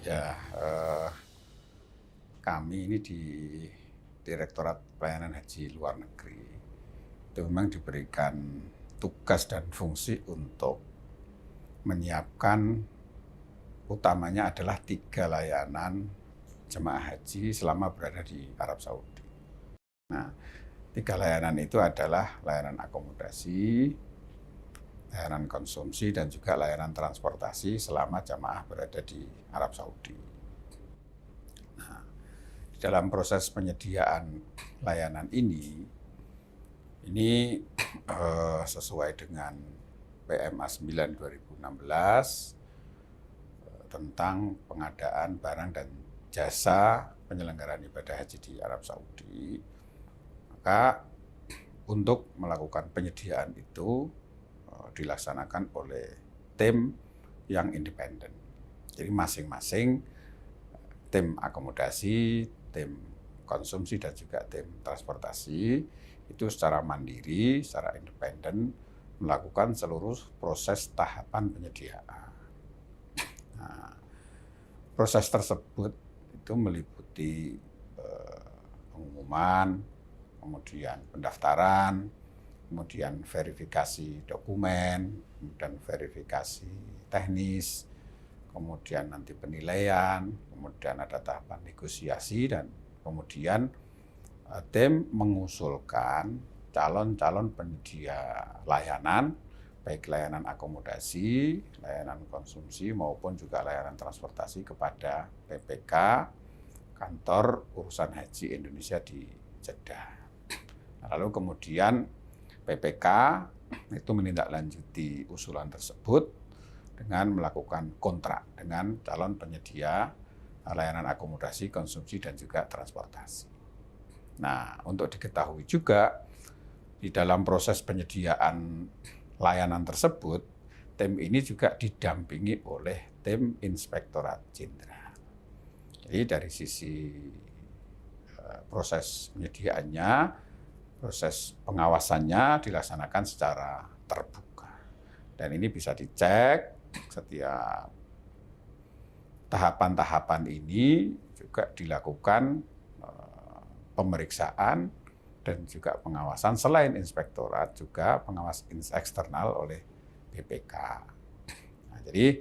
Ya, kami ini di Direktorat Pelayanan Haji Luar Negeri itu memang diberikan tugas dan fungsi untuk menyiapkan utamanya adalah 3 layanan jemaah haji selama berada di Arab Saudi. Nah, 3 layanan itu adalah layanan akomodasi, layanan konsumsi, dan juga layanan transportasi selama jemaah berada di Arab Saudi. Nah, di dalam proses penyediaan layanan ini sesuai dengan PMA 9 2016 tentang pengadaan barang dan jasa penyelenggaraan ibadah haji di Arab Saudi. Maka untuk melakukan penyediaan itu dilaksanakan oleh tim yang independen. Jadi masing-masing tim akomodasi, tim konsumsi, dan juga tim transportasi itu secara mandiri, secara independen melakukan seluruh proses tahapan penyediaan. Nah, proses tersebut itu meliputi pengumuman, kemudian pendaftaran, kemudian verifikasi dokumen, kemudian verifikasi teknis, kemudian nanti penilaian, kemudian ada tahapan negosiasi, dan kemudian tim mengusulkan calon-calon penyedia layanan, baik layanan akomodasi, layanan konsumsi, maupun juga layanan transportasi kepada PPK, Kantor Urusan Haji Indonesia di Jeddah. Lalu kemudian PPK itu menindaklanjuti usulan tersebut dengan melakukan kontrak dengan calon penyedia layanan akomodasi, konsumsi, dan juga transportasi. Nah, untuk diketahui juga, di dalam proses penyediaan layanan tersebut, tim ini juga didampingi oleh tim Inspektorat Jenderal. Jadi dari sisi proses penyediaannya, proses pengawasannya dilaksanakan secara terbuka. Dan ini bisa dicek setiap tahapan-tahapan ini juga dilakukan pemeriksaan dan juga pengawasan selain inspektorat, juga pengawas eksternal oleh BPK. Nah, jadi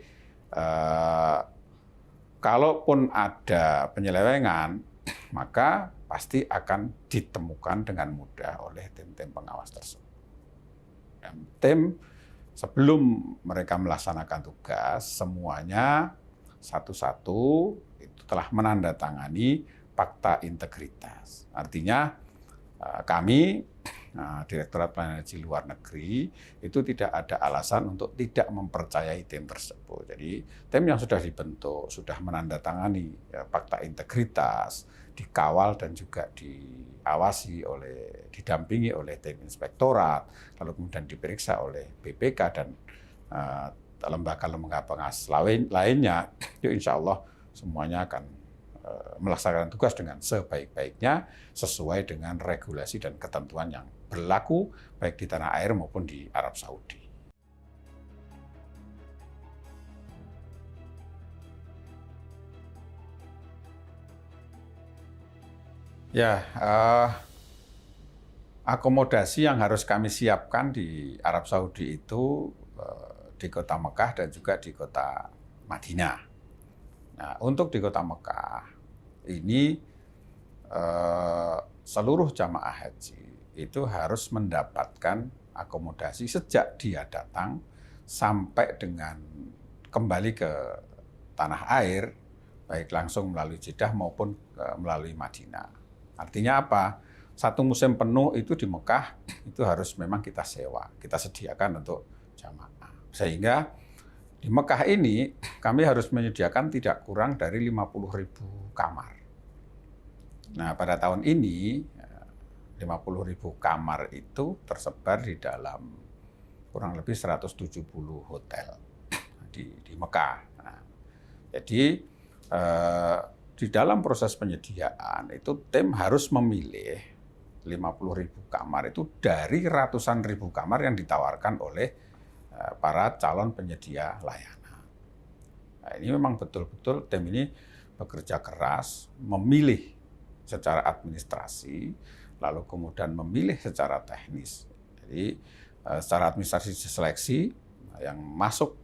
kalaupun ada penyelewengan, maka pasti akan ditemukan dengan mudah oleh tim-tim pengawas tersebut. Dan tim sebelum mereka melaksanakan tugas, semuanya satu-satu itu telah menandatangani fakta integritas. Artinya kami, Direktorat Pelayanan Haji Luar Negeri, itu tidak ada alasan untuk tidak mempercayai tim tersebut. Jadi tim yang sudah dibentuk, sudah menandatangani fakta integritas, dikawal dan juga diawasi didampingi oleh tim inspektorat, lalu kemudian diperiksa oleh BPK dan lembaga-lembaga pengawas lainnya, itu insya Allah semuanya akan melaksanakan tugas dengan sebaik-baiknya sesuai dengan regulasi dan ketentuan yang berlaku baik di tanah air maupun di Arab Saudi. Ya, akomodasi yang harus kami siapkan di Arab Saudi itu di Kota Mekah dan juga di Kota Madinah. Nah, untuk di Kota Mekah ini seluruh jamaah haji itu harus mendapatkan akomodasi sejak dia datang sampai dengan kembali ke tanah air, baik langsung melalui Jeddah maupun melalui Madinah. Artinya apa? Satu musim penuh itu di Mekah itu harus memang kita sewa, kita sediakan untuk jamaah. Sehingga di Mekah ini kami harus menyediakan tidak kurang dari 50.000 kamar. Nah, pada tahun ini 50.000 kamar itu tersebar di dalam kurang lebih 170 hotel di Mekah. Nah, jadi di dalam proses penyediaan itu tim harus memilih 50.000 kamar itu dari ratusan ribu kamar yang ditawarkan oleh para calon penyedia layanan. Nah, ini memang betul-betul tim ini bekerja keras, memilih secara administrasi, lalu kemudian memilih secara teknis. Jadi secara administrasi seleksi yang masuk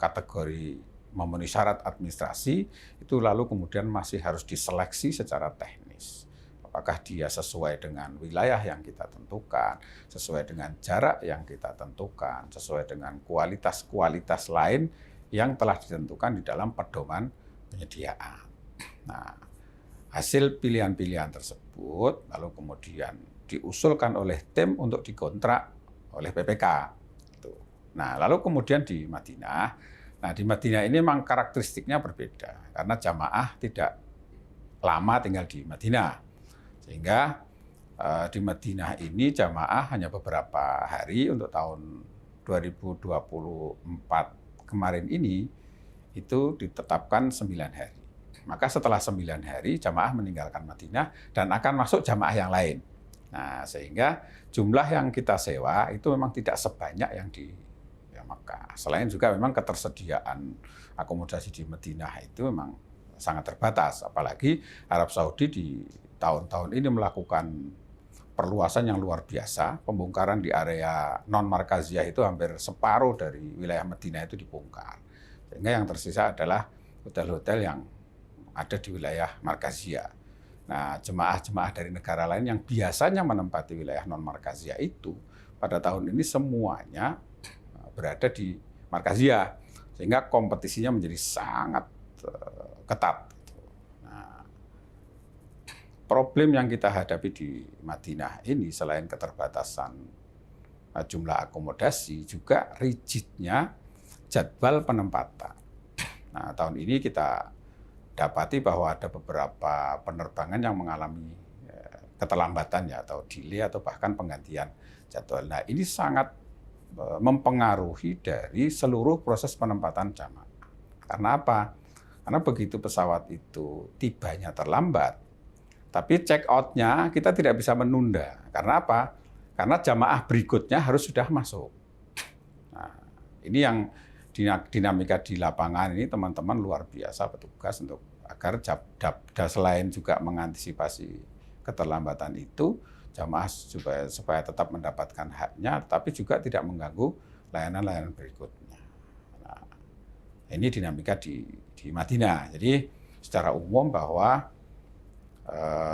kategori memenuhi syarat administrasi, itu lalu kemudian masih harus diseleksi secara teknis. Apakah dia sesuai dengan wilayah yang kita tentukan, sesuai dengan jarak yang kita tentukan, sesuai dengan kualitas-kualitas lain yang telah ditentukan di dalam pedoman penyediaan. Nah, hasil pilihan-pilihan tersebut lalu kemudian diusulkan oleh tim untuk dikontrak oleh PPK. Nah, lalu kemudian di Madinah ini memang karakteristiknya berbeda karena jamaah tidak lama tinggal di Madinah. Sehingga di Madinah ini jamaah hanya beberapa hari untuk tahun 2024 kemarin ini itu ditetapkan 9 hari. Maka setelah 9 hari jamaah meninggalkan Madinah dan akan masuk jamaah yang lain. Nah, sehingga jumlah yang kita sewa itu memang tidak sebanyak yang di Mekah. Selain juga memang ketersediaan akomodasi di Madinah itu memang sangat terbatas. Apalagi Arab Saudi di tahun-tahun ini melakukan perluasan yang luar biasa. Pembongkaran di area non-markaziyah itu hampir separuh dari wilayah Madinah itu dibongkar. Sehingga yang tersisa adalah hotel-hotel yang ada di wilayah markaziyah. Nah, jemaah-jemaah dari negara lain yang biasanya menempati wilayah non-markaziyah itu pada tahun ini semuanya berada di markaziyah. Sehingga kompetisinya menjadi sangat ketat. Problem yang kita hadapi di Madinah ini selain keterbatasan jumlah akomodasi, juga rigidnya jadwal penempatan. Nah, tahun ini kita dapati bahwa ada beberapa penerbangan yang mengalami keterlambatan ya, atau delay atau bahkan penggantian jadwal. Nah, ini sangat mempengaruhi dari seluruh proses penempatan jamaah. Karena apa? Karena begitu pesawat itu tibanya terlambat, tapi check out-nya kita tidak bisa menunda. Karena apa? Karena jamaah berikutnya harus sudah masuk. Nah, ini yang dinamika di lapangan ini teman-teman luar biasa petugas untuk agar selain juga mengantisipasi keterlambatan itu, jamaah supaya tetap mendapatkan haknya, tapi juga tidak mengganggu layanan-layanan berikutnya. Nah, ini dinamika di Madinah. Jadi secara umum bahwa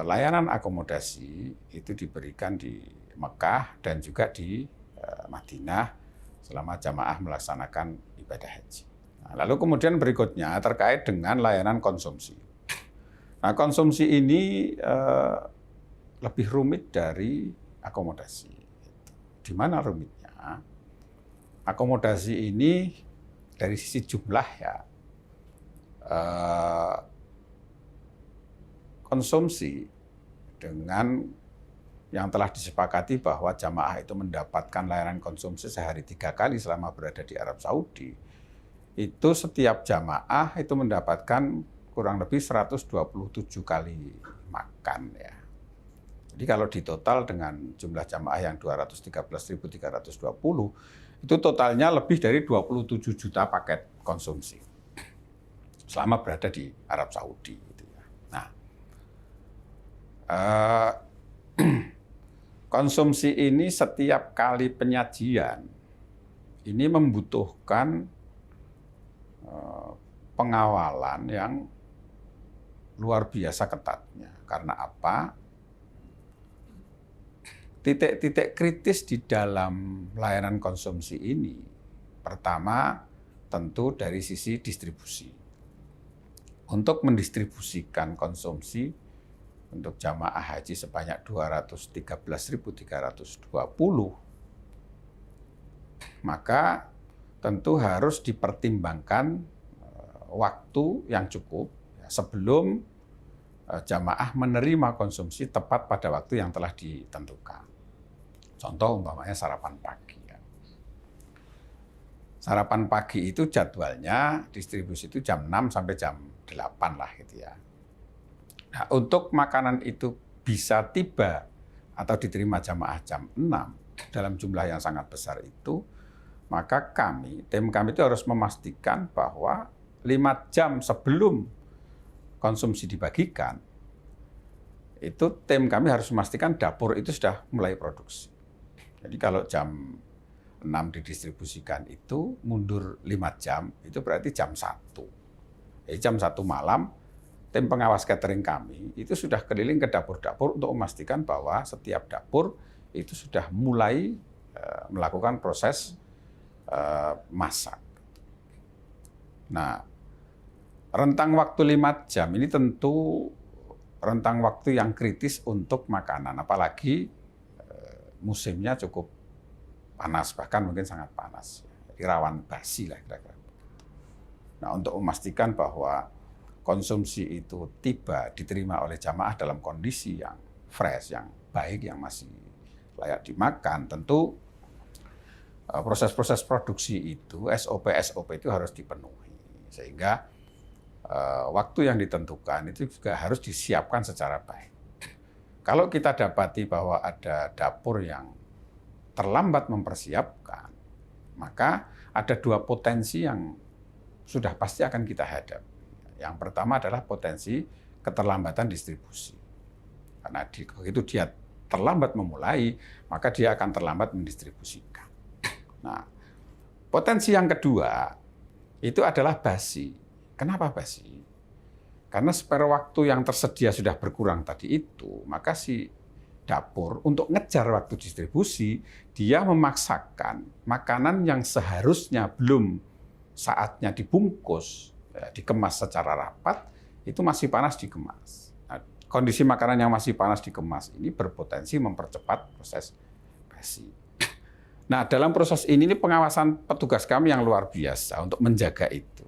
layanan akomodasi itu diberikan di Mekah dan juga di Madinah selama jamaah melaksanakan ibadah haji. Nah, lalu kemudian berikutnya terkait dengan layanan konsumsi. Nah, konsumsi ini lebih rumit dari akomodasi. Di mana rumitnya? Akomodasi ini dari sisi jumlah ya, konsumsi dengan yang telah disepakati bahwa jamaah itu mendapatkan layanan konsumsi sehari 3 kali selama berada di Arab Saudi, itu setiap jamaah itu mendapatkan kurang lebih 127 kali makan ya. Jadi kalau ditotal dengan jumlah jamaah yang 213.320, itu totalnya lebih dari 27 juta paket konsumsi selama berada di Arab Saudi. Nah, konsumsi ini setiap kali penyajian ini membutuhkan pengawalan yang luar biasa ketatnya. Karena apa? Titik-titik kritis di dalam layanan konsumsi ini, pertama tentu dari sisi distribusi. Untuk mendistribusikan konsumsi untuk jamaah haji sebanyak 213.320, maka tentu harus dipertimbangkan waktu yang cukup sebelum jamaah menerima konsumsi tepat pada waktu yang telah ditentukan. Contoh umpamanya sarapan pagi. Sarapan pagi itu jadwalnya distribusi itu jam 6 sampai jam 8 lah gitu ya. Nah, untuk makanan itu bisa tiba atau diterima jamaah jam 6 dalam jumlah yang sangat besar itu, maka tim kami itu harus memastikan bahwa 5 jam sebelum konsumsi dibagikan, itu tim kami harus memastikan dapur itu sudah mulai produksi. Jadi kalau jam 6 didistribusikan itu mundur 5 jam, itu berarti jam 1. Jam 1 malam, tim pengawas catering kami itu sudah keliling ke dapur-dapur untuk memastikan bahwa setiap dapur itu sudah mulai melakukan proses masak. Nah, rentang waktu 5 jam ini tentu rentang waktu yang kritis untuk makanan, apalagi musimnya cukup panas, bahkan mungkin sangat panas. Jadi rawan basi lah kira-kira. Nah, untuk memastikan bahwa konsumsi itu diterima oleh jamaah dalam kondisi yang fresh, yang baik, yang masih layak dimakan, tentu proses-proses produksi itu, SOP itu harus dipenuhi. Sehingga waktu yang ditentukan itu juga harus disiapkan secara baik. Kalau kita dapati bahwa ada dapur yang terlambat mempersiapkan, maka ada 2 potensi yang sudah pasti akan kita hadapi. Yang pertama adalah potensi keterlambatan distribusi. Karena begitu dia terlambat memulai, maka dia akan terlambat mendistribusikan. Nah, potensi yang kedua itu adalah basi. Kenapa basi? Karena spare waktu yang tersedia sudah berkurang tadi itu, maka si dapur untuk ngejar waktu distribusi, dia memaksakan makanan yang seharusnya belum saatnya dibungkus, dikemas secara rapat, itu masih panas dikemas. Nah, kondisi makanan yang masih panas dikemas ini berpotensi mempercepat proses basi. Nah, dalam proses ini pengawasan petugas kami yang luar biasa untuk menjaga itu.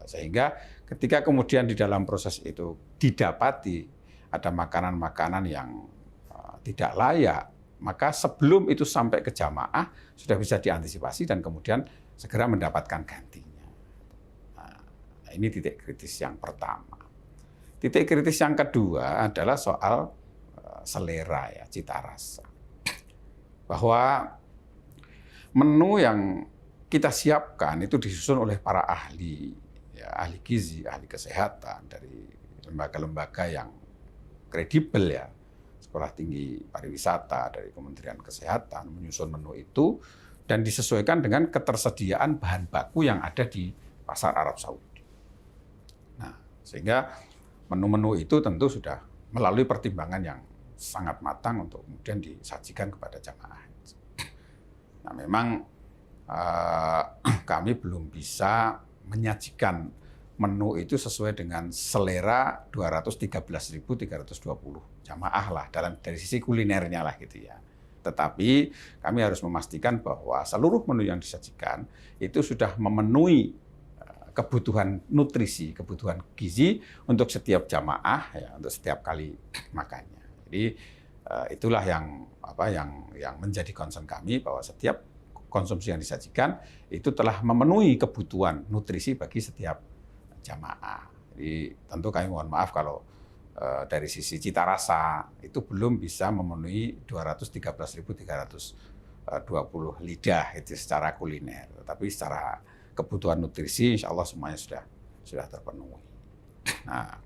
Sehingga ketika kemudian di dalam proses itu didapati ada makanan-makanan yang tidak layak, maka sebelum itu sampai ke jamaah sudah bisa diantisipasi dan kemudian segera mendapatkan gantinya. Nah, ini titik kritis yang pertama. Titik kritis yang kedua adalah soal selera, ya, cita rasa. Bahwa menu yang kita siapkan itu disusun oleh para ahli, ya, ahli gizi, ahli kesehatan dari lembaga-lembaga yang kredibel, ya. Sekolah Tinggi Pariwisata dari Kementerian Kesehatan menyusun menu itu dan disesuaikan dengan ketersediaan bahan baku yang ada di pasar Arab Saudi. Nah, sehingga menu-menu itu tentu sudah melalui pertimbangan yang sangat matang untuk kemudian disajikan kepada jamaah. Nah, memang kami belum bisa menyajikan menu itu sesuai dengan selera 213.320 jamaah lah dari sisi kulinernya lah gitu ya. Tetapi kami harus memastikan bahwa seluruh menu yang disajikan itu sudah memenuhi kebutuhan nutrisi, kebutuhan gizi untuk setiap jamaah, ya, untuk setiap kali makannya. Jadi itulah yang menjadi concern kami bahwa setiap konsumsi yang disajikan itu telah memenuhi kebutuhan nutrisi bagi setiap jamaah. Jadi tentu kami mohon maaf kalau dari sisi cita rasa itu belum bisa memenuhi 213.320 lidah itu secara kuliner. Tapi secara kebutuhan nutrisi insya Allah semuanya sudah terpenuhi. Nah,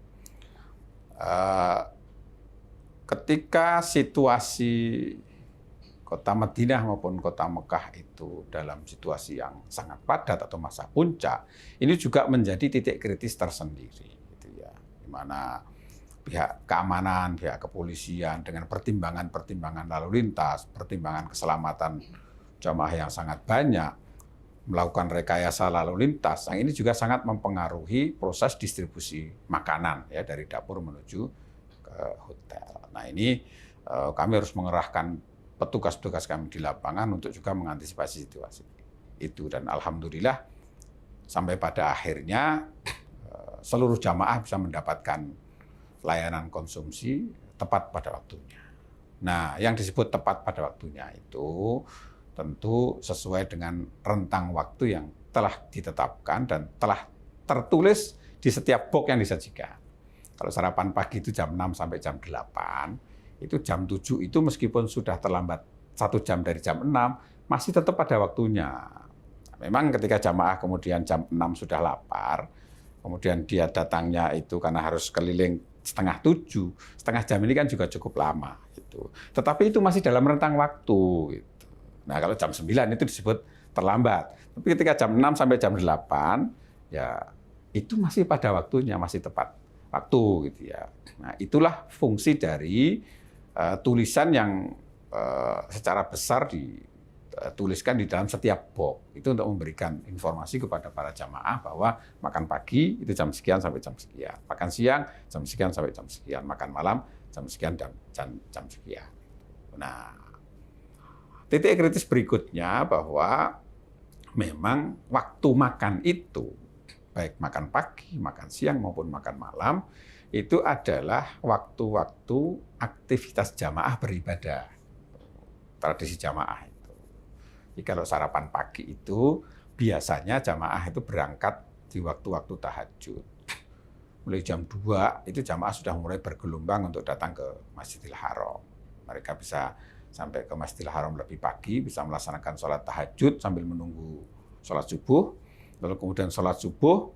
ketika situasi Kota Madinah maupun Kota Mekah itu dalam situasi yang sangat padat atau masa puncak, ini juga menjadi titik kritis tersendiri, gitu ya, di mana pihak keamanan, pihak kepolisian dengan pertimbangan-pertimbangan lalu lintas, pertimbangan keselamatan jamaah yang sangat banyak, melakukan rekayasa lalu lintas, yang ini juga sangat mempengaruhi proses distribusi makanan, ya, dari dapur menuju ke hotel. Nah, ini kami harus mengerahkan petugas-petugas kami di lapangan untuk juga mengantisipasi situasi itu. Dan alhamdulillah sampai pada akhirnya seluruh jamaah bisa mendapatkan layanan konsumsi tepat pada waktunya. Nah, yang disebut tepat pada waktunya itu tentu sesuai dengan rentang waktu yang telah ditetapkan dan telah tertulis di setiap box yang disajikan. Kalau sarapan pagi itu jam 6 sampai jam 8, itu jam 7 itu meskipun sudah terlambat 1 jam dari jam 6, masih tetap pada waktunya. Memang ketika jamaah kemudian jam 6 sudah lapar, kemudian dia datangnya itu karena harus keliling setengah 7, setengah jam ini kan juga cukup lama. Gitu. Tetapi itu masih dalam rentang waktu. Gitu. Nah kalau jam 9 itu disebut terlambat. Tapi ketika jam 6 sampai jam 8, ya itu masih pada waktunya, masih tepat waktu. Gitu ya. Nah itulah fungsi dari tulisan yang secara besar dituliskan di dalam setiap box. Itu untuk memberikan informasi kepada para jamaah bahwa makan pagi itu jam sekian sampai jam sekian, makan siang jam sekian sampai jam sekian, makan malam jam sekian dan jam sekian. Nah, titik kritis berikutnya bahwa memang waktu makan itu, baik makan pagi, makan siang maupun makan malam, itu adalah waktu-waktu aktivitas jamaah beribadah. Tradisi jamaah itu. Jadi kalau sarapan pagi itu biasanya jamaah itu berangkat di waktu-waktu tahajud. Mulai jam 2 itu jamaah sudah mulai bergelombang untuk datang ke Masjidil Haram. Mereka bisa sampai ke Masjidil Haram lebih pagi, bisa melaksanakan sholat tahajud sambil menunggu sholat subuh. Lalu kemudian sholat subuh,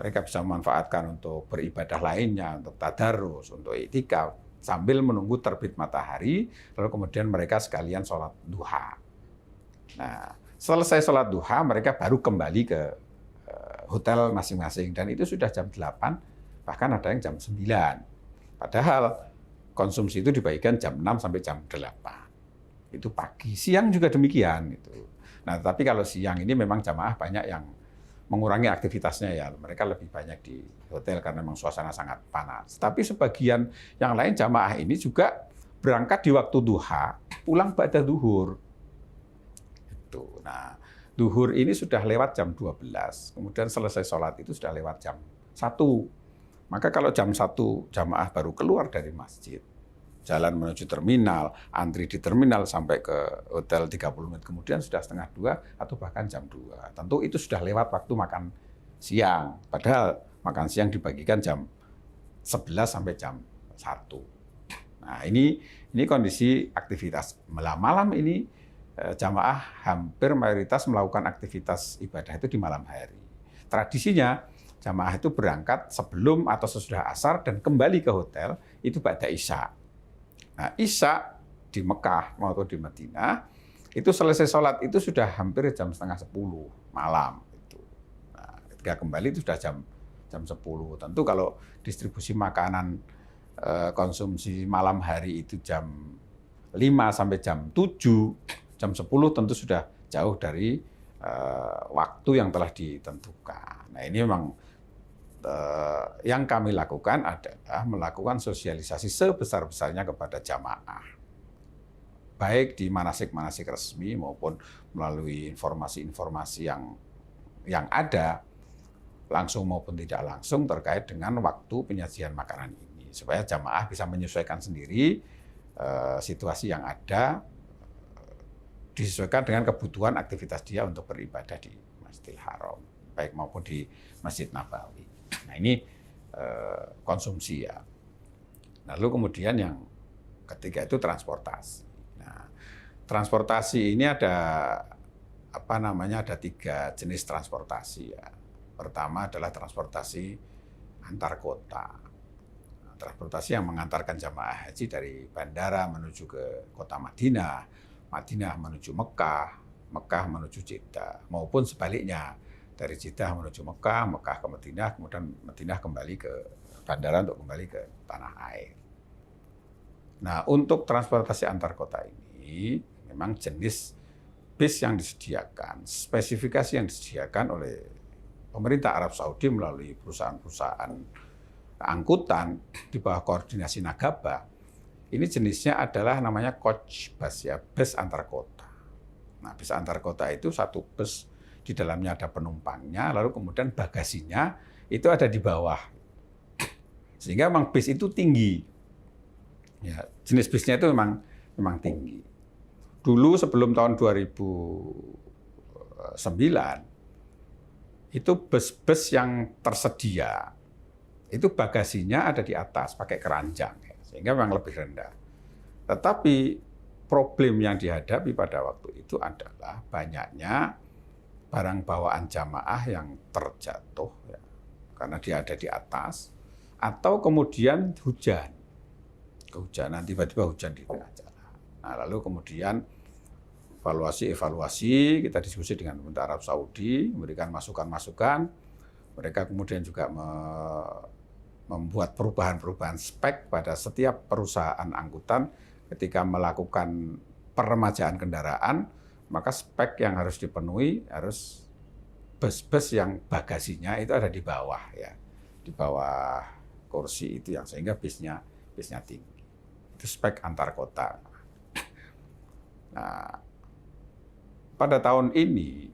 mereka bisa memanfaatkan untuk beribadah lainnya, untuk tadarus, untuk iktikaf, sambil menunggu terbit matahari, lalu kemudian mereka sekalian sholat duha. Nah, selesai sholat duha, mereka baru kembali ke hotel masing-masing, dan itu sudah jam 8, bahkan ada yang jam 9. Padahal konsumsi itu dibagikan jam 6 sampai jam 8. Itu pagi, siang juga demikian. Nah, tapi kalau siang ini memang jamaah banyak yang mengurangi aktivitasnya ya, mereka lebih banyak di hotel karena memang suasana sangat panas. Tapi sebagian yang lain jamaah ini juga berangkat di waktu duha, pulang ba'da duhur. Itu. Nah, duhur ini sudah lewat jam 12, kemudian selesai sholat itu sudah lewat jam 1. Maka kalau jam 1 jamaah baru keluar dari masjid, jalan menuju terminal, antri di terminal sampai ke hotel 30 menit kemudian sudah setengah 2 atau bahkan jam 2. Tentu itu sudah lewat waktu makan siang. Padahal makan siang dibagikan jam 11 sampai jam 1. Nah, ini kondisi aktivitas. Malam ini jamaah hampir mayoritas melakukan aktivitas ibadah itu di malam hari. Tradisinya jamaah itu berangkat sebelum atau sesudah asar dan kembali ke hotel itu ba'da isya. Nah, isya di Mekah maupun di Madinah itu selesai sholat itu sudah hampir jam setengah 10 malam. Nah, ketika kembali itu sudah jam 10. Tentu kalau distribusi makanan konsumsi malam hari itu jam 5 sampai jam 7, jam 10 tentu sudah jauh dari waktu yang telah ditentukan. Nah, ini memang yang kami lakukan adalah melakukan sosialisasi sebesar-besarnya kepada jamaah. Baik di manasik-manasik resmi maupun melalui informasi-informasi yang ada, langsung maupun tidak langsung terkait dengan waktu penyajian makanan ini. Supaya jamaah bisa menyesuaikan sendiri situasi yang ada, disesuaikan dengan kebutuhan aktivitas dia untuk beribadah di Masjidil Haram, baik maupun di Masjid Nabawi. Nah, ini konsumsi ya. Lalu kemudian yang ketiga itu transportasi. Nah, transportasi ini ada ada 3 jenis transportasi ya. Pertama adalah transportasi antar kota. Nah, transportasi yang mengantarkan jamaah haji dari bandara menuju ke kota Madinah, Madinah menuju Mekah, Mekah menuju Jeddah, maupun sebaliknya. Dari Jeddah menuju Mekah, Mekah ke Madinah, kemudian Madinah kembali ke bandara untuk kembali ke tanah air. Nah, untuk transportasi antar kota ini, memang jenis bis yang disediakan, spesifikasi yang disediakan oleh pemerintah Arab Saudi melalui perusahaan-perusahaan angkutan di bawah koordinasi Nagaba, ini jenisnya adalah namanya coach bus ya, bus antar kota. Nah, bus antar kota itu satu bus di dalamnya ada penumpangnya, lalu kemudian bagasinya itu ada di bawah. Sehingga memang bis itu tinggi. Ya, jenis bisnya itu memang tinggi. Dulu sebelum tahun 2009, itu bus-bus yang tersedia, itu bagasinya ada di atas, pakai keranjang, ya, sehingga memang lebih rendah. Tetapi problem yang dihadapi pada waktu itu adalah banyaknya barang bawaan jamaah yang terjatuh, ya, karena dia ada di atas, atau kemudian hujan, kehujanan, tiba-tiba hujan di tengah jalan. Nah, lalu kemudian evaluasi, kita diskusi dengan pemerintah Arab Saudi, memberikan masukan-masukan. Mereka kemudian juga membuat perubahan-perubahan spek pada setiap perusahaan angkutan ketika melakukan peremajaan kendaraan, maka spek yang harus dipenuhi harus bus-bus yang bagasinya itu ada di bawah, ya, di bawah kursi itu, yang sehingga bisnya tinggi. Itu spek antar kota. Nah, pada tahun ini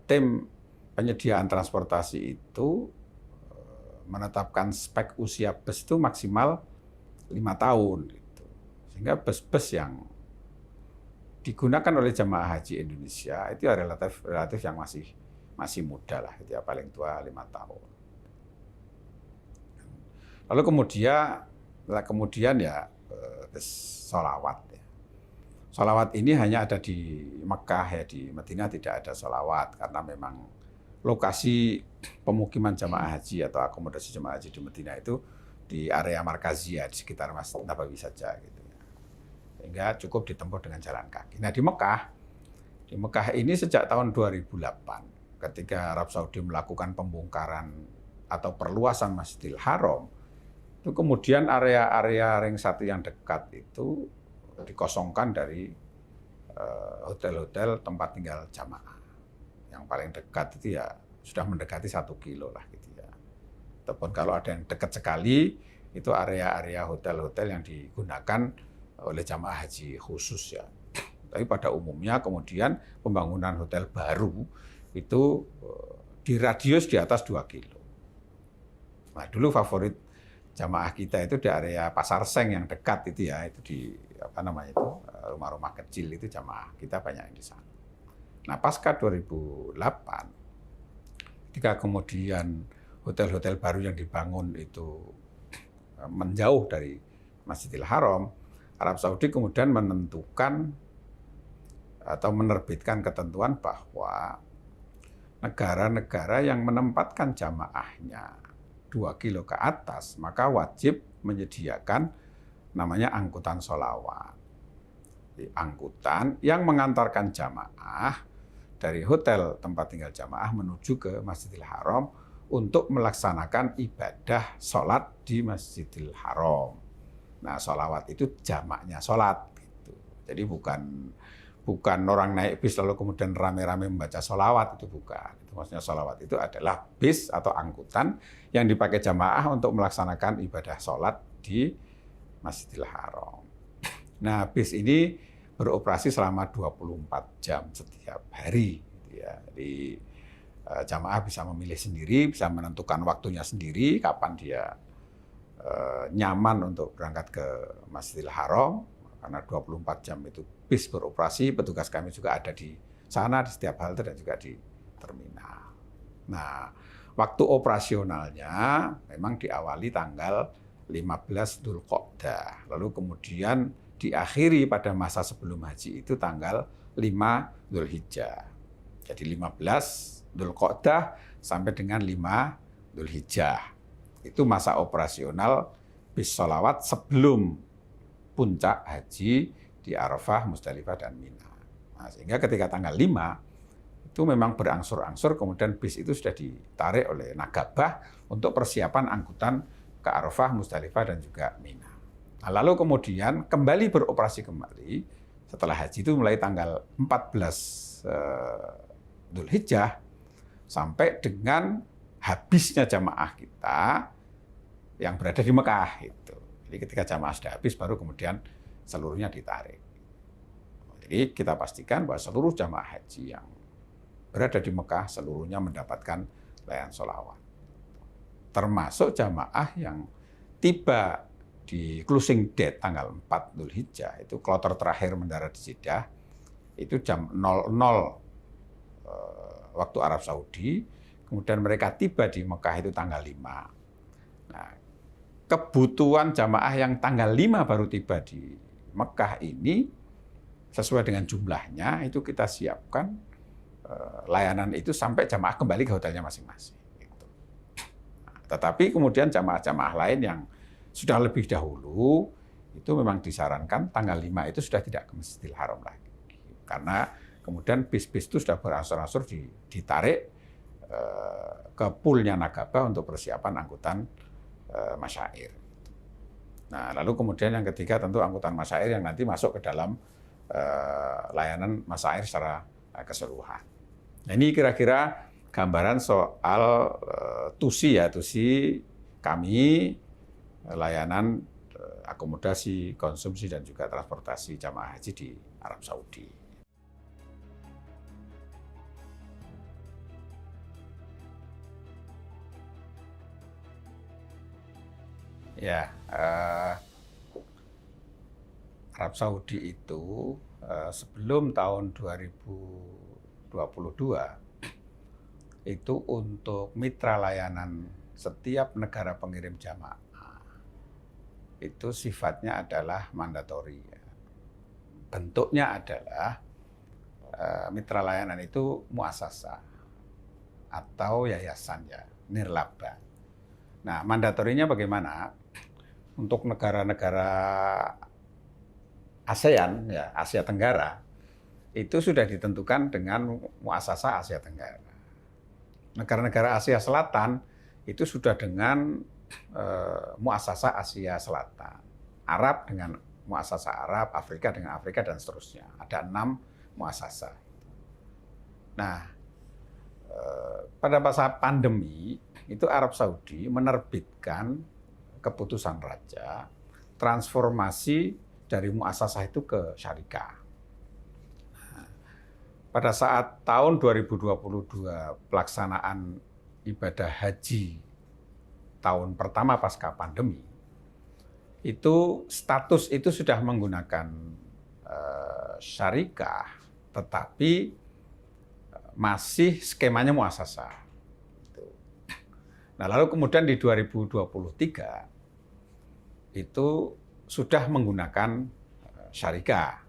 tim penyediaan transportasi itu menetapkan spek usia bus itu maksimal 5 tahun, gitu. Sehingga bus-bus yang digunakan oleh jamaah haji Indonesia itu ya relatif yang masih muda lah, itu ya, paling tua 5 tahun. Lalu kemudian ya sholawat. Ya. Sholawat ini hanya ada di Mekah, ya, di Madinah tidak ada sholawat karena memang lokasi pemukiman jamaah haji atau akomodasi jamaah haji di Madinah itu di area Markaziyah, di sekitar Masjid Nabawi saja, gitu. Sehingga cukup ditempuh dengan jalan kaki. Nah, di Mekah ini sejak tahun 2008 ketika Arab Saudi melakukan pembongkaran atau perluasan Masjidil Haram, itu kemudian area-area ring 1 yang dekat itu dikosongkan dari hotel-hotel tempat tinggal jamaah. Yang paling dekat itu ya sudah mendekati 1 kilo lah, gitu ya. Ataupun kalau ada yang dekat sekali, itu area-area hotel-hotel yang digunakan oleh jamaah haji khusus, ya. Tapi pada umumnya kemudian pembangunan hotel baru itu di radius di atas 2 kilo. Nah, dulu favorit jamaah kita itu di area Pasar Seng yang dekat itu, ya, itu di rumah-rumah kecil itu jamaah kita banyak yang di sana. Nah, pasca 2008, ketika kemudian hotel-hotel baru yang dibangun itu menjauh dari Masjidil Haram, Arab Saudi kemudian menentukan atau menerbitkan ketentuan bahwa negara-negara yang menempatkan jamaahnya 2 kilo ke atas, maka wajib menyediakan namanya angkutan sholawat. Angkutan yang mengantarkan jamaah dari hotel tempat tinggal jamaah menuju ke Masjidil Haram untuk melaksanakan ibadah sholat di Masjidil Haram. Nah, sholawat itu jamaknya sholat, gitu. Jadi bukan orang naik bis lalu kemudian rame-rame membaca sholawat, itu bukan. Itu maksudnya sholawat itu adalah bis atau angkutan yang dipakai jamaah untuk melaksanakan ibadah sholat di Masjidil Haram. Nah, bis ini beroperasi selama 24 jam setiap hari, gitu ya. Jadi jamaah bisa memilih sendiri, bisa menentukan waktunya sendiri, kapan dia nyaman untuk berangkat ke Masjidil Haram, karena 24 jam itu bis beroperasi, petugas kami juga ada di sana, di setiap halte dan juga di terminal. Nah, waktu operasionalnya memang diawali tanggal 15 Dzulqa'dah, lalu kemudian diakhiri pada masa sebelum haji itu tanggal 5 Dzulhijjah. Jadi 15 Dzulqa'dah sampai dengan 5 Dzulhijjah. Itu masa operasional bis sholawat sebelum puncak haji di Arafah, Musdalifah, dan Mina. Nah, sehingga ketika tanggal 5, itu memang berangsur-angsur kemudian bis itu sudah ditarik oleh Nagabah untuk persiapan angkutan ke Arafah, Musdalifah, dan juga Mina. Nah, lalu kemudian kembali beroperasi kembali setelah haji itu mulai tanggal 14 Dzulhijjah sampai dengan habisnya jamaah kita yang berada di Mekah itu. Jadi ketika jamaah sudah habis baru kemudian seluruhnya ditarik. Jadi kita pastikan bahwa seluruh jamaah haji yang berada di Mekah seluruhnya mendapatkan layanan sholawat. Termasuk jamaah yang tiba di closing date tanggal 4 Dzulhijjah, itu kloter terakhir mendarat di Jeddah, itu jam 00 waktu Arab Saudi, kemudian mereka tiba di Mekah itu tanggal 5. Nah, kebutuhan jamaah yang tanggal 5 baru tiba di Mekah ini, sesuai dengan jumlahnya, itu kita siapkan layanan itu sampai jamaah kembali ke hotelnya masing-masing. Tetapi kemudian jamaah-jamaah lain yang sudah lebih dahulu itu memang disarankan tanggal 5 itu sudah tidak ke Masjidil Haram lagi. Karena kemudian bis-bis itu sudah berangsur-angsur ditarik ke poolnya Nagabah untuk persiapan angkutan masyair. Nah, lalu kemudian yang ketiga tentu angkutan masyair yang nanti masuk ke dalam layanan masyair secara keseluruhan. Nah, ini kira-kira gambaran soal TUSI kami, layanan akomodasi, konsumsi, dan juga transportasi jamaah haji di Arab Saudi. Ya, Arab Saudi itu sebelum tahun 2022 itu untuk mitra layanan setiap negara pengirim jamaah itu sifatnya adalah mandatori. Bentuknya adalah mitra layanan itu muasasah atau yayasan ya, nirlaba. Nah, mandatorinya bagaimana? Untuk negara-negara ASEAN, ya, Asia Tenggara, itu sudah ditentukan dengan muasasah Asia Tenggara. Negara-negara Asia Selatan itu sudah dengan muasasah Asia Selatan. Arab dengan muasasah Arab, Afrika dengan Afrika, dan seterusnya. Ada 6 muasasah. Nah, pada masa pandemi, itu Arab Saudi menerbitkan keputusan raja transformasi dari muasasah itu ke syarikah. Pada saat tahun 2022 pelaksanaan ibadah haji tahun pertama pasca pandemi, itu status itu sudah menggunakan syarikah, tetapi masih skemanya muasasah. Nah, lalu kemudian di 2023 itu sudah menggunakan syarikah.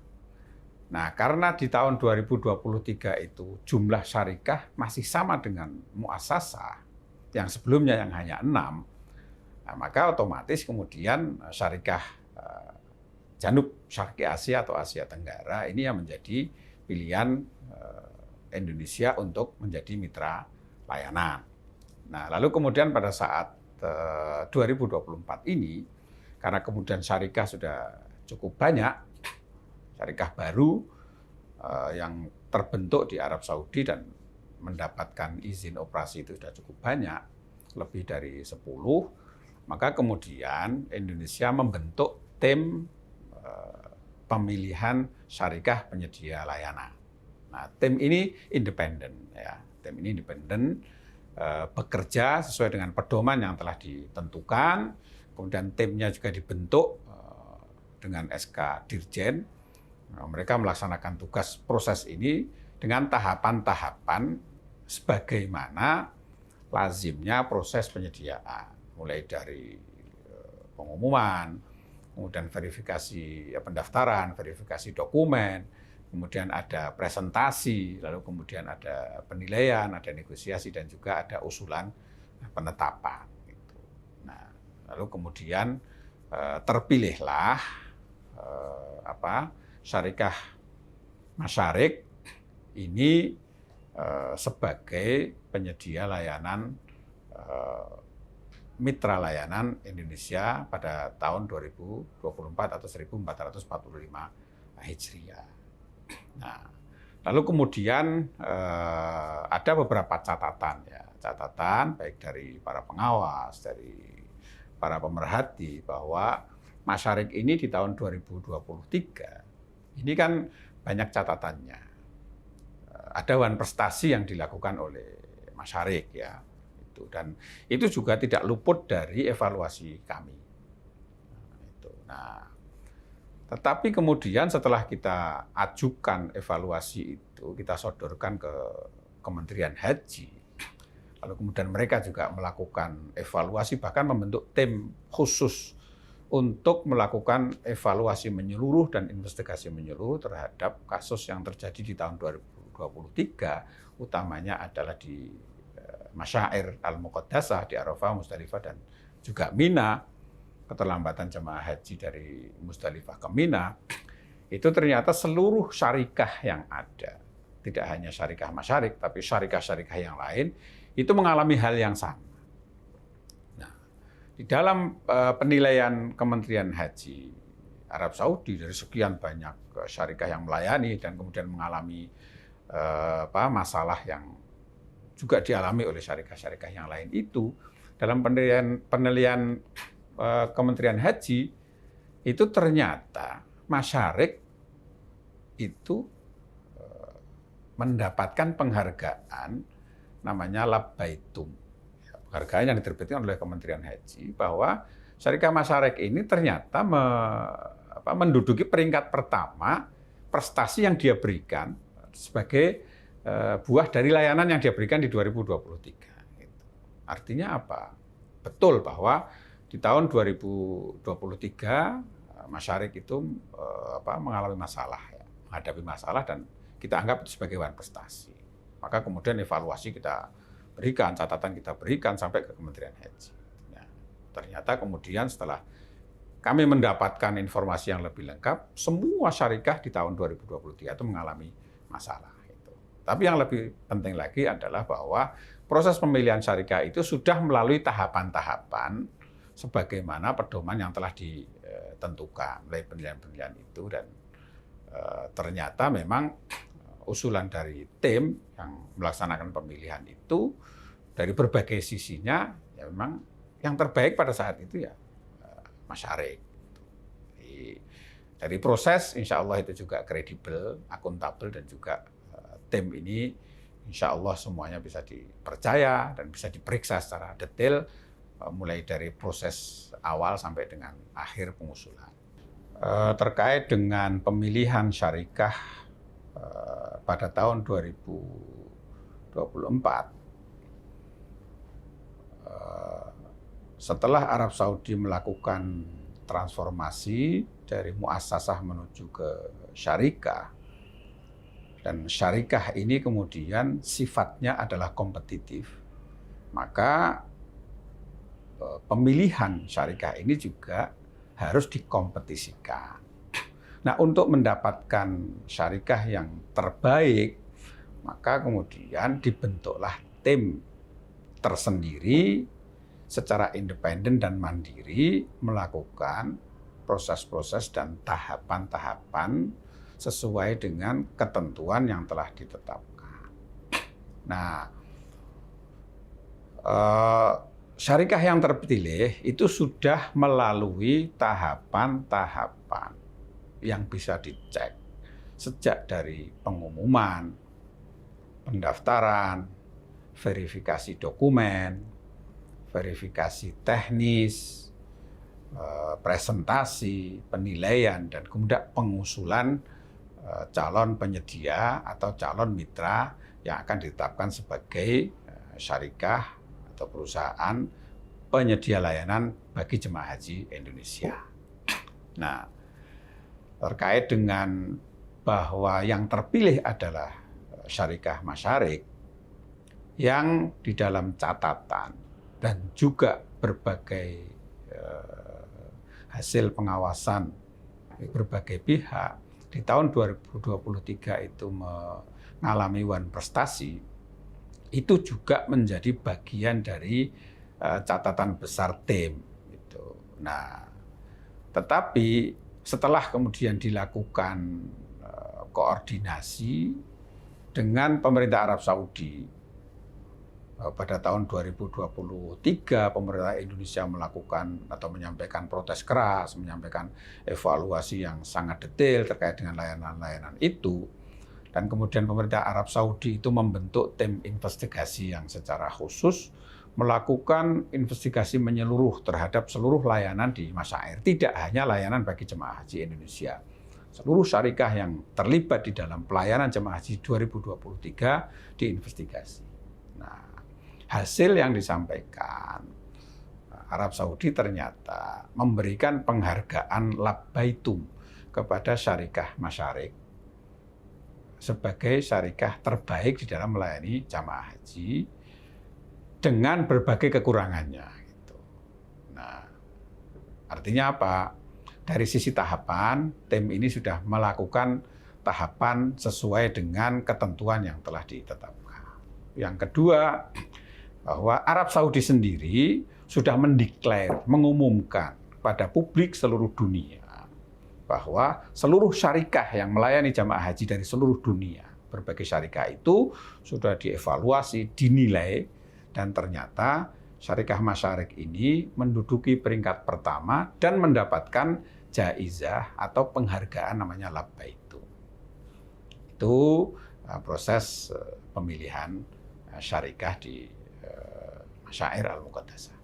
Nah, karena di tahun 2023 itu jumlah syarikah masih sama dengan muasasah yang sebelumnya yang hanya 6, nah, maka otomatis kemudian syarikah Janub Syarqi Asia atau Asia Tenggara ini yang menjadi pilihan Indonesia untuk menjadi mitra layanan. Nah, lalu kemudian pada saat 2024 ini, karena kemudian syarikah sudah cukup banyak, syarikah baru yang terbentuk di Arab Saudi dan mendapatkan izin operasi itu sudah cukup banyak, lebih dari 10, maka kemudian Indonesia membentuk tim pemilihan syarikah penyedia layanan. Nah, tim ini independen, ya, tim ini independen, bekerja sesuai dengan pedoman yang telah ditentukan, kemudian timnya juga dibentuk dengan SK Dirjen. Nah, mereka melaksanakan tugas proses ini dengan tahapan-tahapan sebagaimana lazimnya proses penyediaan, mulai dari pengumuman, kemudian verifikasi pendaftaran, verifikasi dokumen, kemudian ada presentasi, lalu kemudian ada penilaian, ada negosiasi, dan juga ada usulan penetapan. Nah, lalu kemudian terpilihlah syarikah Masyarik ini sebagai penyedia layanan mitra layanan Indonesia pada tahun 2024 atau 1445 Hijriah. Nah, lalu kemudian ada beberapa catatan, ya, catatan baik dari para pengawas, dari para pemerhati bahwa Masyarik ini di tahun 2023 ini kan banyak catatannya. Ada wan prestasi yang dilakukan oleh Masyarik, ya, itu, dan itu juga tidak luput dari evaluasi kami. Nah, tetapi kemudian setelah kita ajukan evaluasi itu, kita sodorkan ke Kementerian Haji, lalu kemudian mereka juga melakukan evaluasi, bahkan membentuk tim khusus untuk melakukan evaluasi menyeluruh dan investigasi menyeluruh terhadap kasus yang terjadi di tahun 2023, utamanya adalah di Masyair Al-Muqaddasah di Arafah, Musdalifah, dan juga Mina, keterlambatan jemaah haji dari Musdalifah ke Mina, itu ternyata seluruh syarikah yang ada, tidak hanya syarikah masyarik, tapi syarikah-syarikah yang lain, itu mengalami hal yang sama. Nah, di dalam penilaian Kementerian Haji Arab Saudi dari sekian banyak syarikah yang melayani dan kemudian mengalami masalah yang juga dialami oleh syarikah-syarikah yang lain itu, dalam penilaian Kementerian Haji itu ternyata masyarik itu mendapatkan penghargaan namanya Labbaitum. Penghargaan yang diterbitkan oleh Kementerian Haji bahwa syarikah masyarik ini ternyata menduduki peringkat pertama prestasi yang dia berikan sebagai buah dari layanan yang dia berikan di 2023. Artinya apa? Betul bahwa di tahun 2023 masyarik itu mengalami masalah, menghadapi masalah, dan kita anggap itu sebagai one prestasi. Maka kemudian evaluasi kita berikan, catatan kita berikan sampai ke Kementerian Haji. Nah, ternyata kemudian setelah kami mendapatkan informasi yang lebih lengkap, semua syarikah di tahun 2023 itu mengalami masalah. Tapi yang lebih penting lagi adalah bahwa proses pemilihan syarikah itu sudah melalui tahapan-tahapan sebagaimana pedoman yang telah ditentukan oleh penilaian-penilaian itu, dan ternyata memang usulan dari tim yang melaksanakan pemilihan itu dari berbagai sisinya ya memang yang terbaik pada saat itu ya masyarik. Dari proses insya Allah itu juga kredibel, akuntabel, dan juga tim ini insya Allah semuanya bisa dipercaya dan bisa diperiksa secara detail mulai dari proses awal sampai dengan akhir pengusulan. Terkait dengan pemilihan syarikah pada tahun 2024, setelah Arab Saudi melakukan transformasi dari muassasah menuju ke syarikah, dan syarikah ini kemudian sifatnya adalah kompetitif, maka pemilihan syarikah ini juga harus dikompetisikan. Nah, untuk mendapatkan syarikah yang terbaik, maka kemudian dibentuklah tim tersendiri secara independen dan mandiri melakukan proses-proses dan tahapan-tahapan sesuai dengan ketentuan yang telah ditetapkan. Nah, syarikah yang terpilih itu sudah melalui tahapan-tahapan yang bisa dicek sejak dari pengumuman, pendaftaran, verifikasi dokumen, verifikasi teknis, presentasi, penilaian, dan kemudian pengusulan calon penyedia atau calon mitra yang akan ditetapkan sebagai syarikah atau perusahaan penyedia layanan bagi jemaah haji Indonesia. Nah, terkait dengan bahwa yang terpilih adalah syarikah masyarik yang di dalam catatan dan juga berbagai hasil pengawasan berbagai pihak di tahun 2023 itu mengalami one prestasi, itu juga menjadi bagian dari catatan besar tim. Gitu. Nah, tetapi setelah kemudian dilakukan koordinasi dengan pemerintah Arab Saudi, pada tahun 2023 pemerintah Indonesia melakukan atau menyampaikan protes keras, menyampaikan evaluasi yang sangat detail terkait dengan layanan-layanan itu, dan kemudian pemerintah Arab Saudi itu membentuk tim investigasi yang secara khusus melakukan investigasi menyeluruh terhadap seluruh layanan di Masyair, tidak hanya layanan bagi jemaah haji Indonesia. Seluruh syarikah yang terlibat di dalam pelayanan jemaah haji 2023 diinvestigasi. Nah, hasil yang disampaikan, Arab Saudi ternyata memberikan penghargaan Labbaitum kepada syarikah masyarik sebagai syarikah terbaik di dalam melayani jamaah haji dengan berbagai kekurangannya. Gitu. Nah, artinya apa? Dari sisi tahapan, tim ini sudah melakukan tahapan sesuai dengan ketentuan yang telah ditetapkan. Yang kedua, bahwa Arab Saudi sendiri sudah mendeklar, mengumumkan pada publik seluruh dunia bahwa seluruh syarikah yang melayani jamaah haji dari seluruh dunia, berbagai syarikah itu sudah dievaluasi, dinilai, dan ternyata syarikah Masyarik ini menduduki peringkat pertama dan mendapatkan jaizah atau penghargaan namanya Labbaik. Itu proses pemilihan syarikah di Masyair Al-Muqaddasah.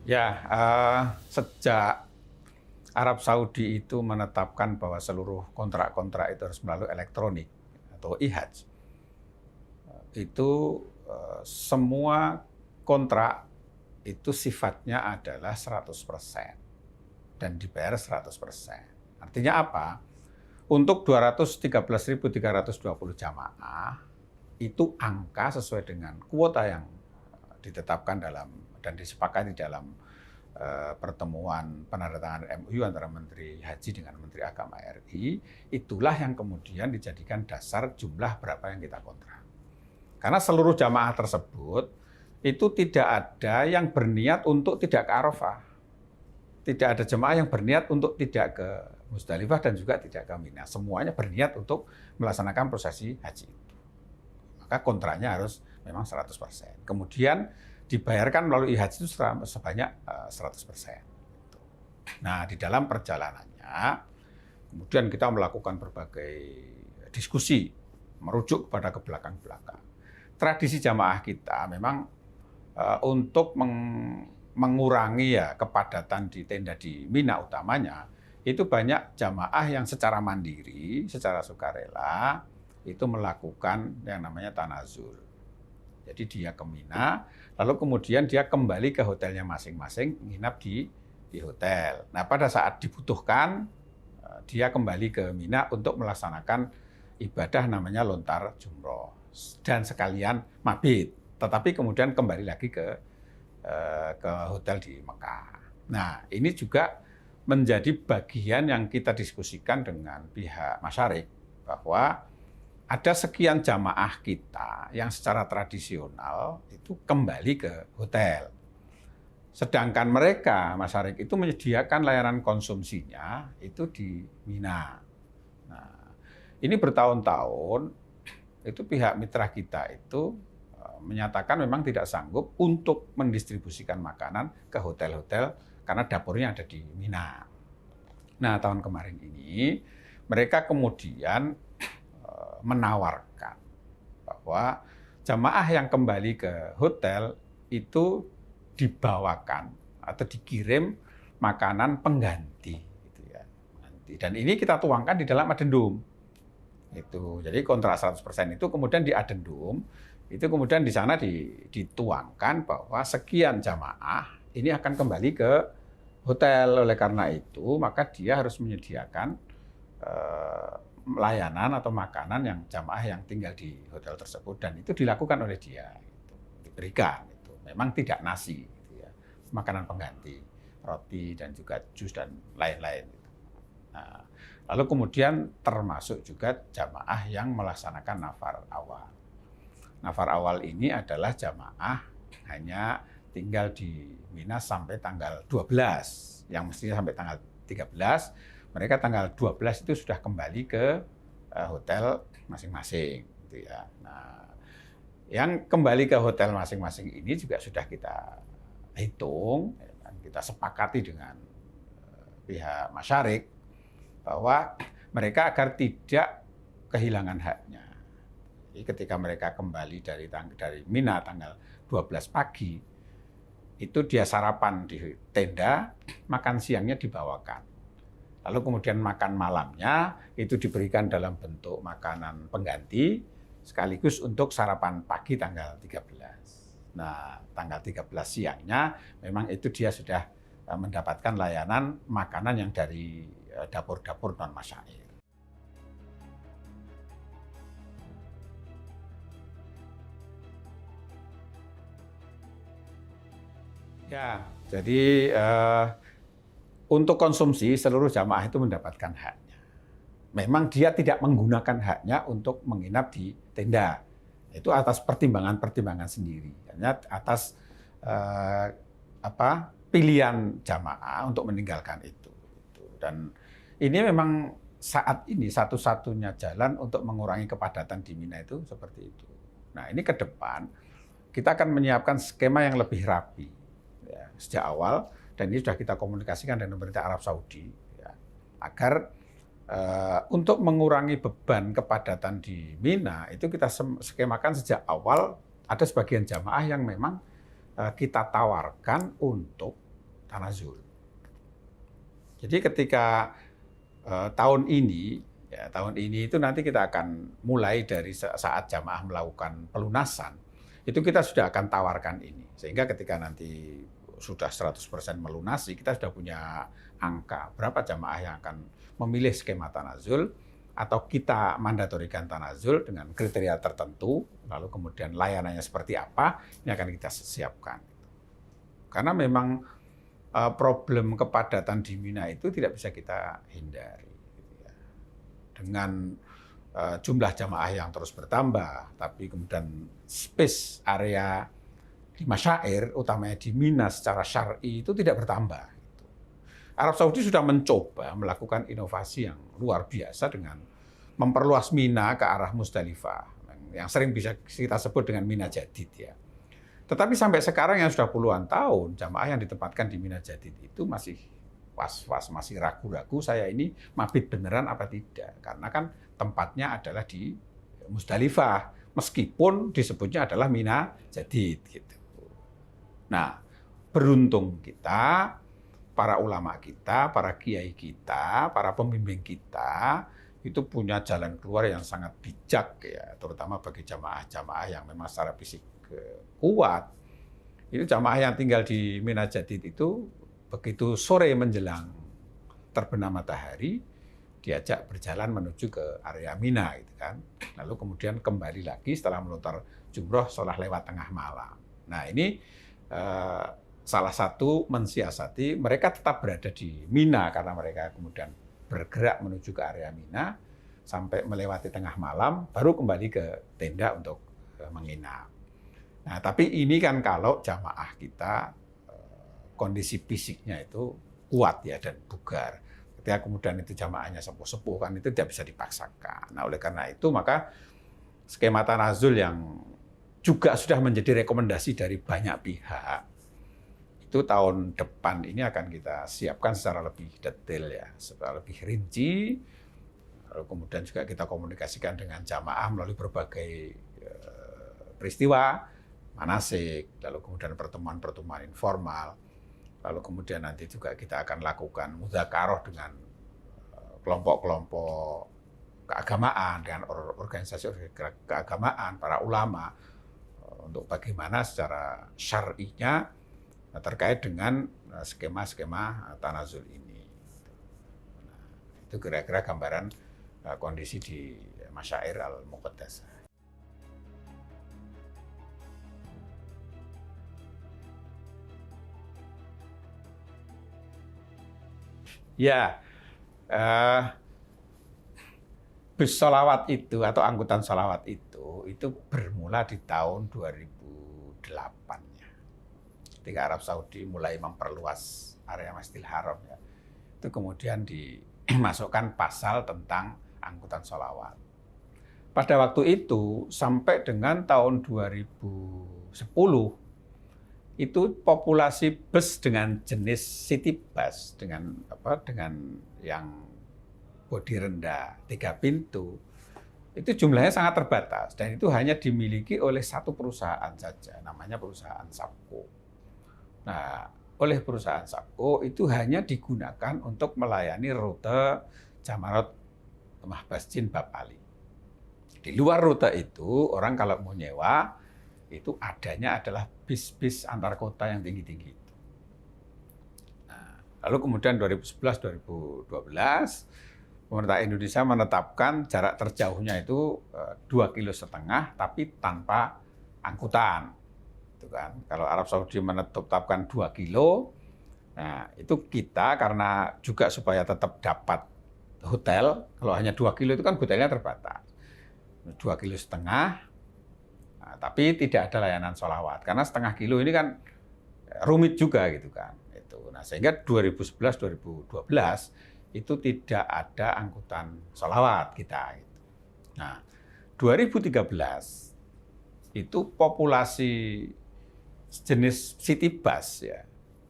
Ya, sejak Arab Saudi itu menetapkan bahwa seluruh kontrak-kontrak itu harus melalui elektronik atau e-hajj, itu semua kontrak itu sifatnya adalah 100% dan dibayar 100%. Artinya apa? Untuk 213.320 jamaah itu angka sesuai dengan kuota yang ditetapkan dalam dan disepakati dalam pertemuan penandatanganan MOU antara Menteri Haji dengan Menteri Agama RI, itulah yang kemudian dijadikan dasar jumlah berapa yang kita kontrak. Karena seluruh jamaah tersebut itu tidak ada yang berniat untuk tidak ke Arafah. Tidak ada jemaah yang berniat untuk tidak ke Musdalifah dan juga tidak ke Mina. Semuanya berniat untuk melaksanakan prosesi haji itu. Maka kontraknya harus memang 100%. Kemudian dibayarkan melalui haji itu sebanyak 100%. Nah, di dalam perjalanannya, kemudian kita melakukan berbagai diskusi, merujuk kepada ke belakang-belakang. Tradisi jamaah kita memang untuk mengurangi ya kepadatan di tenda di Mina utamanya, itu banyak jamaah yang secara mandiri, secara sukarela, itu melakukan yang namanya tanazul. Jadi dia ke Mina, lalu kemudian dia kembali ke hotelnya masing-masing, nginap di hotel. Nah, pada saat dibutuhkan, dia kembali ke Mina untuk melaksanakan ibadah namanya lontar jumroh dan sekalian mabit. Tetapi kemudian kembali lagi ke hotel di Mekah. Nah, ini juga menjadi bagian yang kita diskusikan dengan pihak Masyarik bahwa ada sekian jamaah kita yang secara tradisional itu kembali ke hotel. Sedangkan mereka, Masyarik itu menyediakan layanan konsumsinya itu di Mina. Nah, ini bertahun-tahun itu pihak mitra kita itu menyatakan memang tidak sanggup untuk mendistribusikan makanan ke hotel-hotel karena dapurnya ada di Mina. Nah, tahun kemarin ini mereka kemudian menawarkan bahwa jamaah yang kembali ke hotel itu dibawakan atau dikirim makanan pengganti, gitu ya. Dan ini kita tuangkan di dalam adendum. Itu. Jadi kontrak 100% itu kemudian di adendum, itu kemudian di sana dituangkan bahwa sekian jamaah ini akan kembali ke hotel. Oleh karena itu, maka dia harus menyediakan layanan atau makanan yang jamaah yang tinggal di hotel tersebut, dan itu dilakukan oleh dia, gitu. Diberikan. Itu. Memang tidak nasi, gitu ya. Makanan pengganti, roti dan juga jus dan lain-lain. Gitu. Nah, lalu kemudian termasuk juga jamaah yang melaksanakan nafar awal. Nafar awal ini adalah jamaah hanya tinggal di Mina sampai tanggal 12, yang mestinya sampai tanggal 13, mereka tanggal 12 itu sudah kembali ke hotel masing-masing, gitu ya. Nah, yang kembali ke hotel masing-masing ini juga sudah kita hitung, dan kita sepakati dengan pihak Masyarik bahwa mereka agar tidak kehilangan haknya. Jadi ketika mereka kembali dari Mina tanggal 12 pagi, itu dia sarapan di tenda, makan siangnya dibawakan. Lalu kemudian makan malamnya itu diberikan dalam bentuk makanan pengganti, sekaligus untuk sarapan pagi tanggal 13. Nah, tanggal 13 siangnya memang itu dia sudah mendapatkan layanan makanan yang dari dapur-dapur non masyair. Ya, jadi untuk konsumsi seluruh jamaah itu mendapatkan haknya. Memang dia tidak menggunakan haknya untuk menginap di tenda. Itu atas pertimbangan-pertimbangan sendiri. Hanya atas pilihan jamaah untuk meninggalkan itu. Dan ini memang saat ini satu-satunya jalan untuk mengurangi kepadatan di Mina itu seperti itu. Nah, ini ke depan kita akan menyiapkan skema yang lebih rapi ya, sejak awal, dan ini sudah kita komunikasikan dengan pemerintah Arab Saudi ya, agar untuk mengurangi beban kepadatan di Mina itu kita skemakan sejak awal. Ada sebagian jamaah yang memang kita tawarkan untuk tanazul. Jadi ketika tahun ini itu nanti kita akan mulai dari saat jamaah melakukan pelunasan, itu kita sudah akan tawarkan ini. Sehingga ketika nanti sudah 100% melunasi, kita sudah punya angka berapa jamaah yang akan memilih skema tanazul, atau kita mandatorikan tanazul dengan kriteria tertentu, lalu kemudian layanannya seperti apa, ini akan kita siapkan. Karena memang problem kepadatan di Mina itu tidak bisa kita hindari. Dengan jumlah jamaah yang terus bertambah, tapi kemudian space area di masyair, utamanya di Mina secara syar'i itu tidak bertambah. Arab Saudi sudah mencoba melakukan inovasi yang luar biasa dengan memperluas Mina ke arah Musdalifah, yang sering bisa kita sebut dengan Mina Jadid ya. Tetapi sampai sekarang yang sudah puluhan tahun, jamaah yang ditempatkan di Mina Jadid itu masih was-was, masih ragu-ragu, saya ini mabit beneran apa tidak. Karena kan tempatnya adalah di Musdalifah, meskipun disebutnya adalah Mina Jadid. Gitu. Nah, beruntung kita, para ulama kita, para kiai kita, para pembimbing kita, itu punya jalan keluar yang sangat bijak, ya, terutama bagi jamaah-jamaah yang memang secara fisik kuat. Itu jamaah yang tinggal di Mina Jadid itu begitu sore menjelang terbenam matahari diajak berjalan menuju ke area Mina gitu kan. Lalu kemudian kembali lagi setelah melontar jumroh setelah lewat tengah malam. Nah, ini salah satu mensiasati mereka tetap berada di Mina karena mereka kemudian bergerak menuju ke area Mina sampai melewati tengah malam baru kembali ke tenda untuk menginap. Nah, tapi ini kan kalau jamaah kita kondisi fisiknya itu kuat ya dan bugar. Ketika kemudian itu jamaahnya sepuh-sepuh kan itu tidak bisa dipaksakan. Nah, oleh karena itu maka skema tanazul yang juga sudah menjadi rekomendasi dari banyak pihak itu tahun depan ini akan kita siapkan secara lebih detail ya, secara lebih rinci. Lalu kemudian juga kita komunikasikan dengan jamaah melalui berbagai peristiwa manasik, lalu kemudian pertemuan-pertemuan informal, lalu kemudian nanti juga kita akan lakukan mudzakarah dengan kelompok-kelompok keagamaan, dengan organisasi keagamaan, para ulama, untuk bagaimana secara syar'inya terkait dengan skema-skema tanazul ini. Nah, itu kira-kira gambaran kondisi di Masyair Al-Muqaddasah. Ya, bus sholawat itu atau angkutan sholawat itu bermula di tahun 2008 ya. Ketika Arab Saudi mulai memperluas area Masjidil Haram ya. Itu kemudian dimasukkan pasal tentang angkutan sholawat. Pada waktu itu sampai dengan tahun 2010 itu populasi bus dengan jenis city bus dengan yang bodi rendah 3 pintu itu jumlahnya sangat terbatas dan itu hanya dimiliki oleh satu perusahaan saja, namanya perusahaan Sapco. Nah, oleh perusahaan Sapco itu hanya digunakan untuk melayani rute Jamarat Mahbasjin Bab Ali. Di luar rute itu orang kalau mau nyewa itu adanya adalah bis-bis antar kota yang tinggi-tinggi. Nah, Lalu kemudian 2011-2012 pemerintah Indonesia menetapkan jarak terjauhnya itu 2,5 km, tapi tanpa angkutan. Itu kan. Kalau Arab Saudi menetapkan 2 kilo, nah itu kita karena juga supaya tetap dapat hotel, kalau hanya 2 kilo itu kan hotelnya terbatas. 2,5 km, nah, tapi tidak ada layanan sholawat. Karena setengah kilo ini kan rumit juga gitu kan. Nah, sehingga 2011-2012 itu tidak ada angkutan sholawat kita. Nah, 2013 itu populasi jenis city bus ya,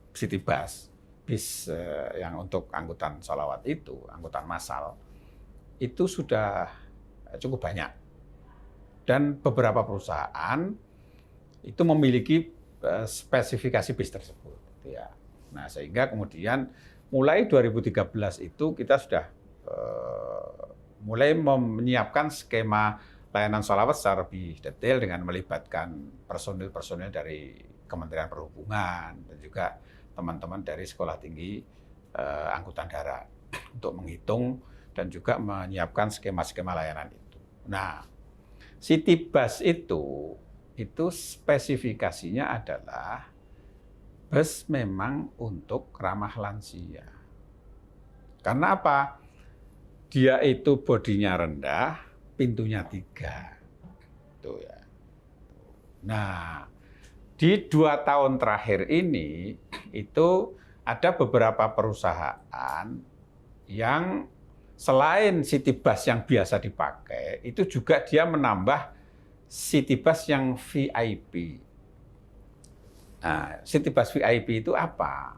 city bus, bis yang untuk angkutan sholawat itu, angkutan massal, itu sudah cukup banyak. Dan beberapa perusahaan itu memiliki spesifikasi bis tersebut. Ya. Nah, sehingga kemudian mulai 2013 itu kita sudah mulai menyiapkan skema layanan sholawat secara lebih detail dengan melibatkan personil-personil dari Kementerian Perhubungan dan juga teman-teman dari Sekolah Tinggi Angkutan Darat untuk menghitung dan juga menyiapkan skema-skema layanan itu. Nah, city bus itu spesifikasinya adalah bus memang untuk ramah lansia. Karena apa? Dia itu bodinya rendah, pintunya 3. Tuh ya. Nah, di 2 tahun terakhir ini itu ada beberapa perusahaan yang selain city bus yang biasa dipakai, itu juga dia menambah city bus yang VIP. Nah, city bus VIP itu apa?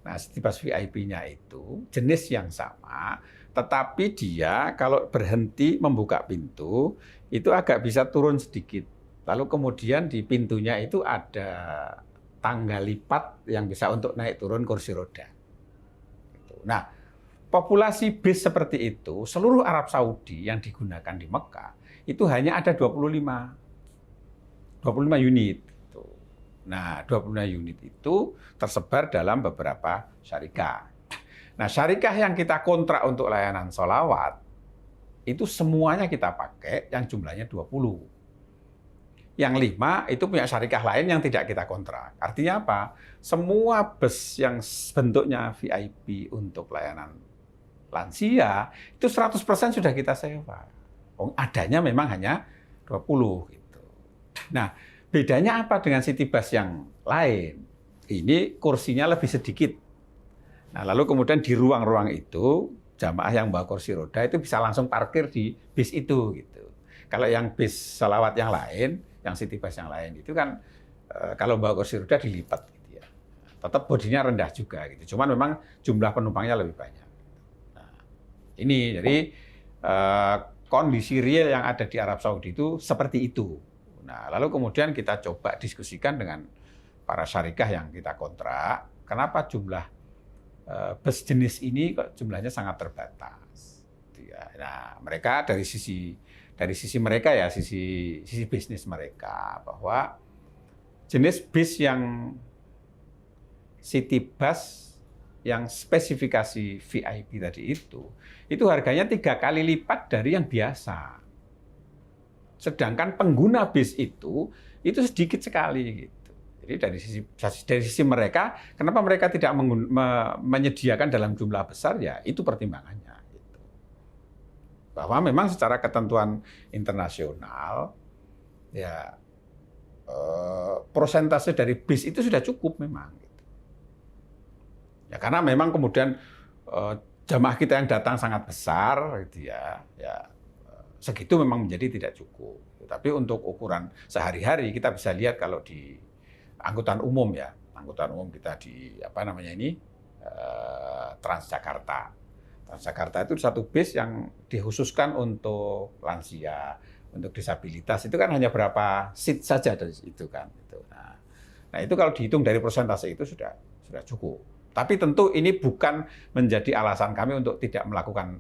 Nah, city bus VIP-nya itu jenis yang sama, tetapi dia kalau berhenti membuka pintu, itu agak bisa turun sedikit. Lalu kemudian di pintunya itu ada tangga lipat yang bisa untuk naik turun kursi roda. Nah, populasi bis seperti itu, seluruh Arab Saudi yang digunakan di Mekah, itu hanya ada 25 unit. Nah, 25 unit itu tersebar dalam beberapa syarikah. Nah, syarikah yang kita kontrak untuk layanan sholawat, itu semuanya kita pakai yang jumlahnya 20. Yang 5 itu punya syarikah lain yang tidak kita kontrak. Artinya apa? Semua bus yang bentuknya VIP untuk layanan lansia, itu 100% sudah kita sewa. Adanya memang hanya 20 gitu. Nah, bedanya apa dengan city bus yang lain? Ini kursinya lebih sedikit. Nah, lalu kemudian di ruang-ruang itu, jamaah yang bawa kursi roda itu bisa langsung parkir di bis itu. Gitu. Kalau yang bis sholawat yang lain, yang city bus yang lain itu kan kalau bawa kursi roda dilipat. Gitu ya. Tetap bodinya rendah juga. Gitu. Cuman memang jumlah penumpangnya lebih banyak. Nah, ini jadi kondisi real yang ada di Arab Saudi itu seperti itu. Nah, lalu kemudian kita coba diskusikan dengan para syarikah yang kita kontrak, kenapa jumlah bus jenis ini kok jumlahnya sangat terbatas. Nah, mereka dari sisi mereka ya, sisi bisnis mereka, bahwa jenis bis yang city bus yang spesifikasi VIP tadi itu harganya 3 kali lipat dari yang biasa. Sedangkan pengguna bis itu sedikit sekali gitu. Jadi dari sisi mereka, kenapa mereka tidak menyediakan dalam jumlah besar ya itu pertimbangannya. Gitu. Bahwa memang secara ketentuan internasional ya persentase dari bis itu sudah cukup memang. Gitu. Ya karena memang kemudian jamaah kita yang datang sangat besar, gitu ya. Segitu memang menjadi tidak cukup. Tapi untuk ukuran sehari-hari kita bisa lihat kalau di angkutan umum ya, angkutan umum kita di Transjakarta. Transjakarta itu satu bis yang dikhususkan untuk lansia, untuk disabilitas itu kan hanya berapa seat saja dari itu kan. Nah itu kalau dihitung dari persentase itu sudah cukup. Tapi tentu ini bukan menjadi alasan kami untuk tidak melakukan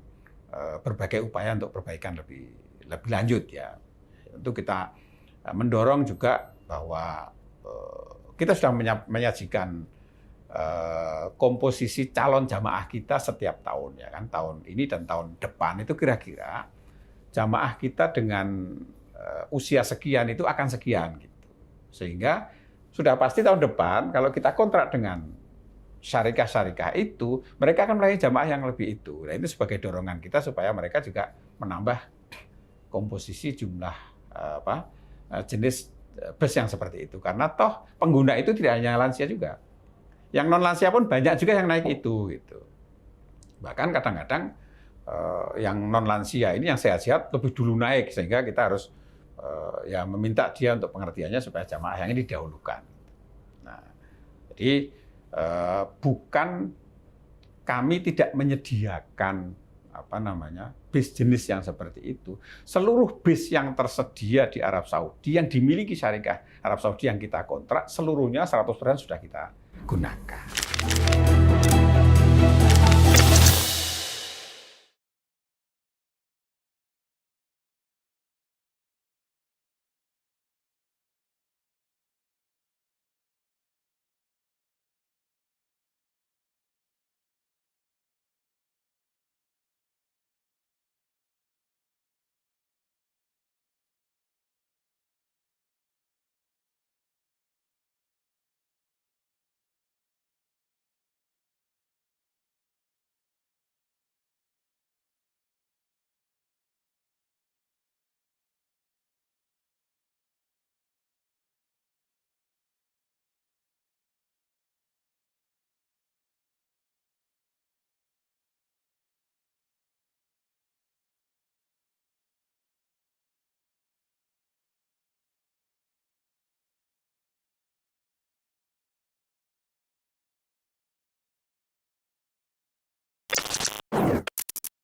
berbagai upaya untuk perbaikan lebih lanjut ya. Tentu kita mendorong juga bahwa kita sudah menyajikan komposisi calon jamaah kita setiap tahun, ya kan, tahun ini dan tahun depan itu kira-kira jamaah kita dengan usia sekian itu akan sekian gitu. Sehingga sudah pasti tahun depan kalau kita kontrak dengan syarikah-syarikah itu, mereka akan melayani jamaah yang lebih itu. Nah, itu sebagai dorongan kita supaya mereka juga menambah komposisi jumlah jenis bus yang seperti itu. Karena toh pengguna itu tidak hanya lansia juga. Yang non lansia pun banyak juga yang naik itu gitu. Bahkan kadang-kadang yang non lansia ini yang sehat-sehat lebih dulu naik, sehingga kita harus ya meminta dia untuk pengertiannya supaya jamaah yang ini didahulukan. Nah, jadi bukan kami tidak menyediakan bis jenis yang seperti itu. Seluruh bis yang tersedia di Arab Saudi yang dimiliki syarikah Arab Saudi yang kita kontrak, seluruhnya 100% sudah kita gunakan.